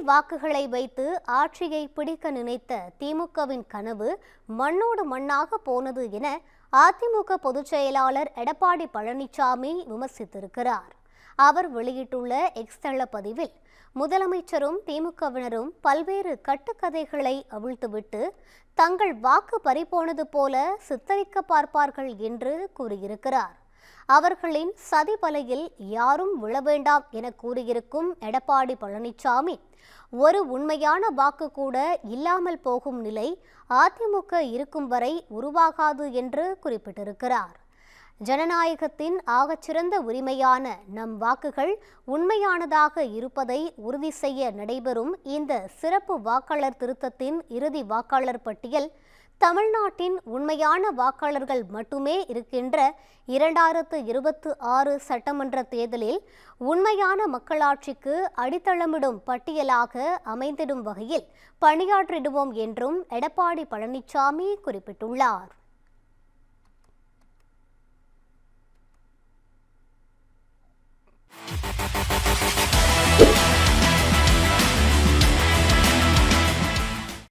வாக்குகளை வைத்து ஆட்சியை பிடிக்க நினைத்த திமுகவின் கனவு மண்ணோடு மண்ணாக போனது என அதிமுக பொதுச் செயலாளர் எடப்பாடி பழனிசாமி விமர்சித்திருக்கிறார். அவர் வெளியிட்டுள்ள எக்ஸ் தள பதிவில், முதலமைச்சரும் திமுகவினரும் பல்வேறு கட்டுக்கதைகளை அவிழ்த்துவிட்டு தங்கள் வாக்கு பறிபோனது போல சித்தரிக்க பார்ப்பார்கள் என்று கூறியிருக்கிறார். அவர்களின் சதி வலையில் யாரும் விழ வேண்டாம் என கூறியிருக்கும் எடப்பாடி பழனிசாமி, ஒரு உண்மையான வாக்கு கூட இல்லாமல் போகும் நிலை அதிமுக இருக்கும் வரை உருவாகாது என்று குறிப்பிட்டிருக்கிறார். ஜனநாயகத்தின் ஆகச்சிறந்த உரிமையான நம் வாக்குகள் உண்மையானதாக இருப்பதை உறுதி செய்ய நடைபெறும் இந்த சிறப்பு வாக்காளர் திருத்தத்தின் இறுதி வாக்காளர் பட்டியல் தமிழ்நாட்டின் உண்மையான வாக்காளர்கள் மட்டுமே இருக்கின்ற 2026 சட்டமன்ற தேர்தலில் உண்மையான மக்களாட்சிக்கு அடித்தளமிடும் பட்டியலாக அமைந்திடும் வகையில் பணியாற்றிடுவோம் என்றும் எடப்பாடி பழனிசாமி குறிப்பிட்டுள்ளார்.